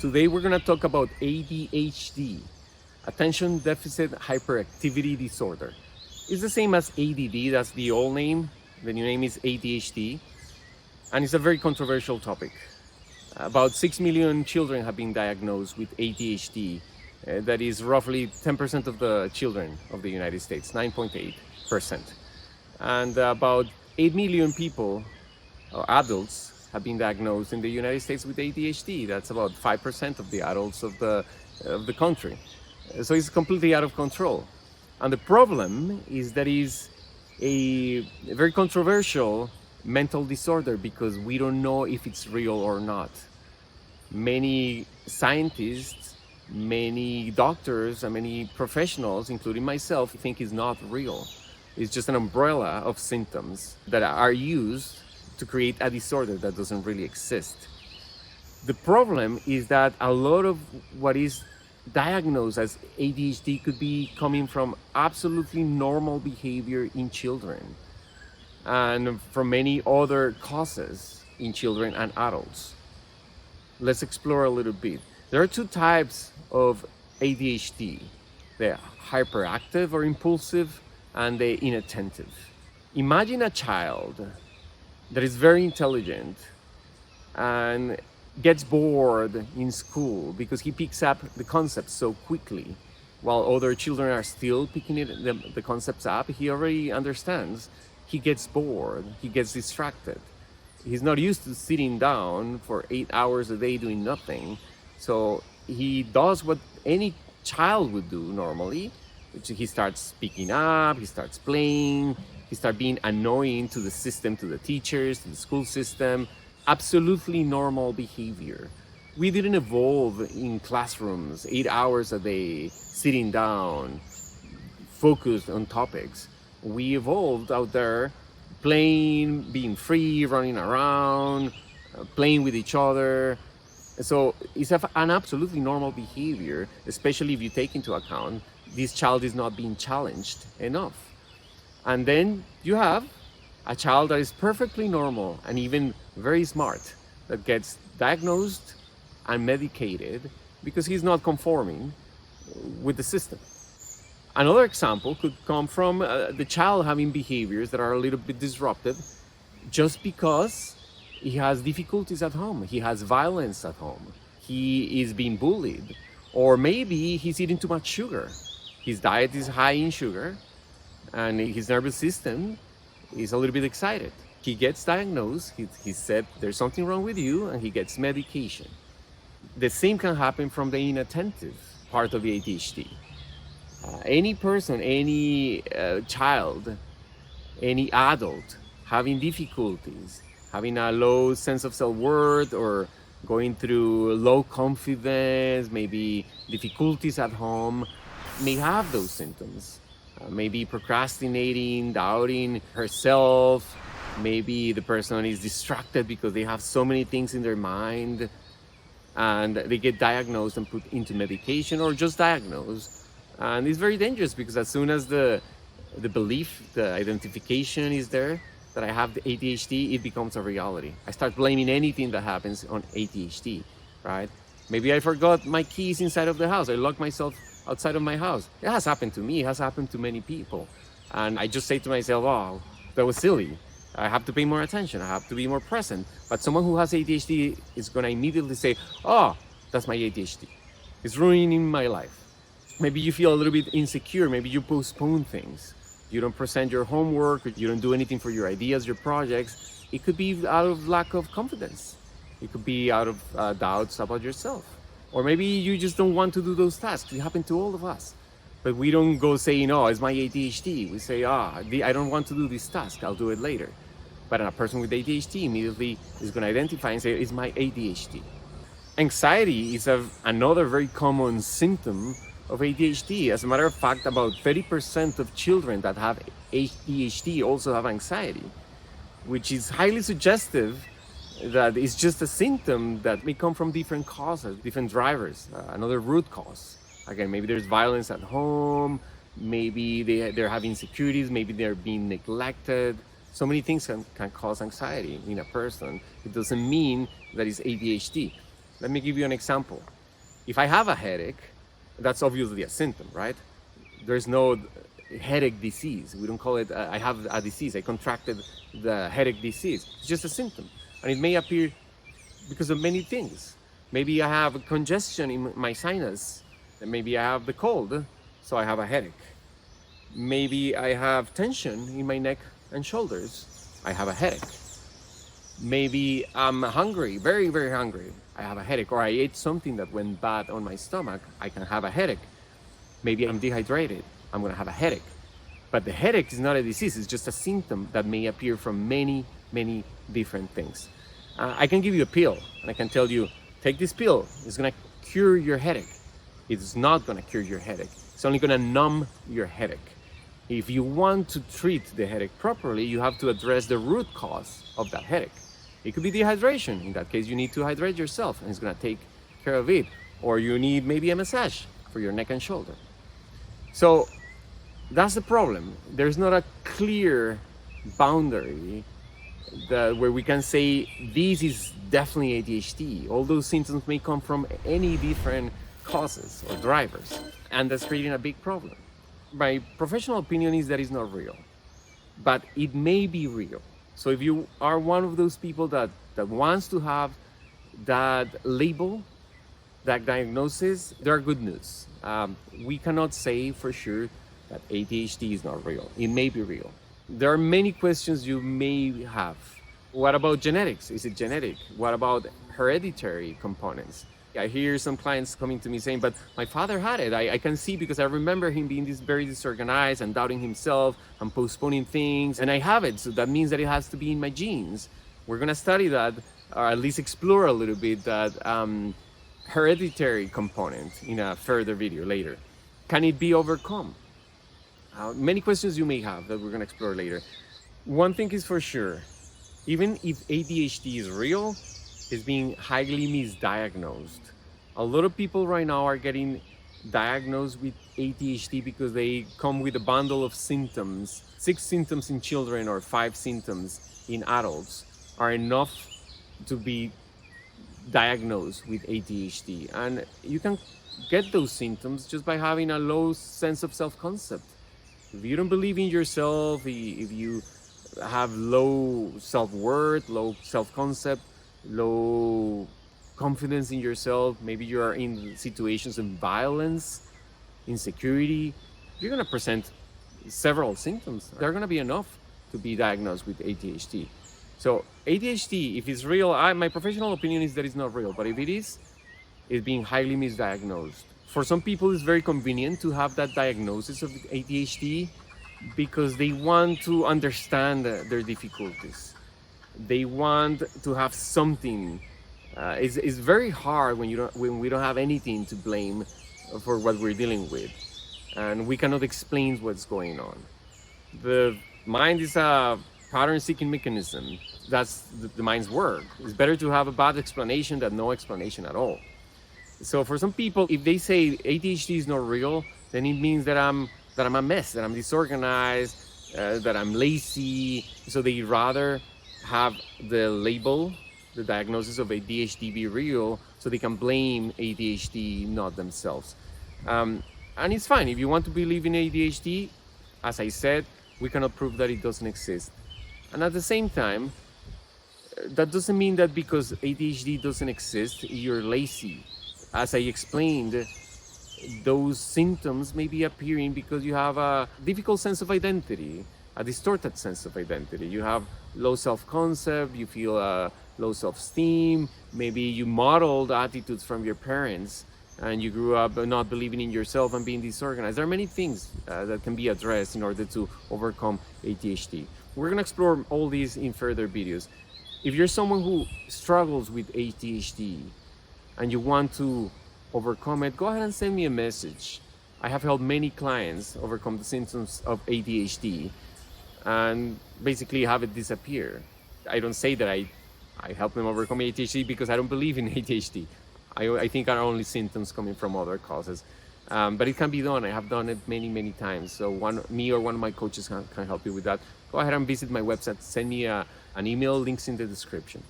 Today we're going to talk about ADHD, Attention Deficit Hyperactivity Disorder. It's the same as ADD, that's the old name. The new name is ADHD, and it's a very controversial topic. About 6 million children have been diagnosed with ADHD. That is roughly 10% of the children of the United States, 9.8%. And about 8 million people, or adults, have been diagnosed in the United States with ADHD. That's about 5% of the adults of the country. So it's completely out of control. And the problem is that it's a very controversial mental disorder because we don't know if it's real or not. Many scientists, many doctors, and many professionals, including myself, think it's not real. It's just an umbrella of symptoms that are used to create a disorder that doesn't really exist. The problem is that a lot of what is diagnosed as ADHD could be coming from absolutely normal behavior in children and from many other causes in children and adults. Let's explore a little bit. There are two types of ADHD: the hyperactive or impulsive and the inattentive. Imagine a child that is very intelligent and gets bored in school because he picks up the concepts so quickly. While other children are still picking the concepts up, he already understands. He gets bored, he gets distracted. He's not used to sitting down for 8 hours a day doing nothing. So he does what any child would do normally, which he starts picking up, he starts playing, he starts being annoying to the system, to the teachers, to the school system. Absolutely normal behavior. We didn't evolve in classrooms 8 hours a day, sitting down, focused on topics. We evolved out there playing, being free, running around, playing with each other. So it's an absolutely normal behavior, especially if you take into account this child is not being challenged enough. And then you have a child that is perfectly normal and even very smart that gets diagnosed and medicated because he's not conforming with the system. Another example could come from the child having behaviors that are a little bit disruptive just because he has difficulties at home, he has violence at home, he is being bullied, or maybe he's eating too much sugar. His diet is high in sugar and his nervous system is a little bit excited. He gets diagnosed, he said there's something wrong with you, and he gets medication. The same can happen from the inattentive part of the ADHD. Any person, any child, any adult having difficulties, having a low sense of self-worth or going through low confidence, maybe difficulties at home, may have those symptoms. Maybe procrastinating, doubting herself. Maybe the person is distracted because they have so many things in their mind and they get diagnosed and put into medication or just diagnosed. And it's very dangerous because as soon as the belief, the identification is there that I have the ADHD, it becomes a reality. I start blaming anything that happens on ADHD, right? Maybe I forgot my keys inside of the house. I locked myself outside of my house. It has happened to me. It has happened to many people. And I just say to myself, oh, that was silly. I have to pay more attention. I have to be more present. But someone who has ADHD is going to immediately say, oh, that's my ADHD. It's ruining my life. Maybe you feel a little bit insecure. Maybe you postpone things. You don't present your homework. You don't do anything for your ideas, your projects. It could be out of lack of confidence. It could be out of doubts about yourself. Or maybe you just don't want to do those tasks. It happened to all of us. But we don't go saying, oh, it's my ADHD. We say, I don't want to do this task. I'll do it later. But a person with ADHD immediately is going to identify and say, it's my ADHD. Anxiety is another very common symptom of ADHD. As a matter of fact, about 30% of children that have ADHD also have anxiety, which is highly suggestive that it's just a symptom that may come from different causes, different drivers, another root cause. Again, maybe there's violence at home, maybe they're having insecurities, maybe they're being neglected. So many things can cause anxiety in a person. It doesn't mean that it's ADHD. Let me give you an example. If I have a headache, that's obviously a symptom, right? There's no headache disease. We don't call it, I have a disease. I contracted the headache disease. It's just a symptom. And it may appear because of many things. Maybe I have congestion in my sinus. And maybe I have the cold, so I have a headache. Maybe I have tension in my neck and shoulders. I have a headache. Maybe I'm hungry, very, very hungry. I have a headache. Or I ate something that went bad on my stomach. I can have a headache. Maybe I'm dehydrated. I'm going to have a headache. But the headache is not a disease. It's just a symptom that may appear from many, many different things. I can give you a pill, and I can tell you, take this pill. It's going to cure your headache. It's not going to cure your headache. It's only going to numb your headache. If you want to treat the headache properly, you have to address the root cause of that headache. It could be dehydration. In that case, you need to hydrate yourself, and it's going to take care of it. Or you need maybe a massage for your neck and shoulder. So that's the problem. There's not a clear boundary where we can say this is definitely ADHD. All those symptoms may come from any different causes or drivers, and that's creating a big problem. My professional opinion is that it's not real, but it may be real. So if you are one of those people that wants to have that label, that diagnosis, there are good news. We cannot say for sure that ADHD is not real. It may be real. There are many questions you may have. What about genetics? Is it genetic? What about hereditary components? I hear some clients coming to me saying, but my father had it. I can see because I remember him being very disorganized and doubting himself and postponing things, and I have it. So that means that it has to be in my genes. We're going to study that, or at least explore a little bit that hereditary component in a further video later. Can it be overcome? Many questions you may have that we're going to explore later. One thing is for sure, even if ADHD is real, it's being highly misdiagnosed. A lot of people right now are getting diagnosed with ADHD because they come with a bundle of symptoms. 6 symptoms in children or 5 symptoms in adults are enough to be diagnosed with ADHD. And you can get those symptoms just by having a low sense of self-concept. If you don't believe in yourself, if you have low self-worth, low self-concept, low confidence in yourself, maybe you are in situations of violence, insecurity, you're going to present several symptoms. They're going to be enough to be diagnosed with ADHD. So ADHD, if it's real, my professional opinion is that it's not real. But if it is, it's being highly misdiagnosed. For some people, it's very convenient to have that diagnosis of ADHD because they want to understand their difficulties. They want to have something. It's very hard when we don't have anything to blame for what we're dealing with, and we cannot explain what's going on. The mind is a pattern-seeking mechanism. That's the mind's work. It's better to have a bad explanation than no explanation at all. So for some people, if they say ADHD is not real, then it means that I'm a mess, that I'm disorganized, that I'm lazy. So they rather have the label, the diagnosis of ADHD be real, so they can blame ADHD, not themselves. And it's fine. If you want to believe in ADHD, as I said, we cannot prove that it doesn't exist. And at the same time, that doesn't mean that because ADHD doesn't exist, you're lazy. As I explained, those symptoms may be appearing because you have a difficult sense of identity, a distorted sense of identity. You have low self-concept, you feel low self-esteem, maybe you modeled attitudes from your parents and you grew up not believing in yourself and being disorganized. There are many things that can be addressed in order to overcome ADHD. We're going to explore all these in further videos. If you're someone who struggles with ADHD and you want to overcome it, go ahead and send me a message. I have helped many clients overcome the symptoms of ADHD and basically have it disappear. I don't say that I help them overcome ADHD because I don't believe in ADHD. I think are only symptoms coming from other causes. But it can be done. I have done it many, many times. So me or one of my coaches can help you with that. Go ahead and visit my website. Send me an email, links in the description.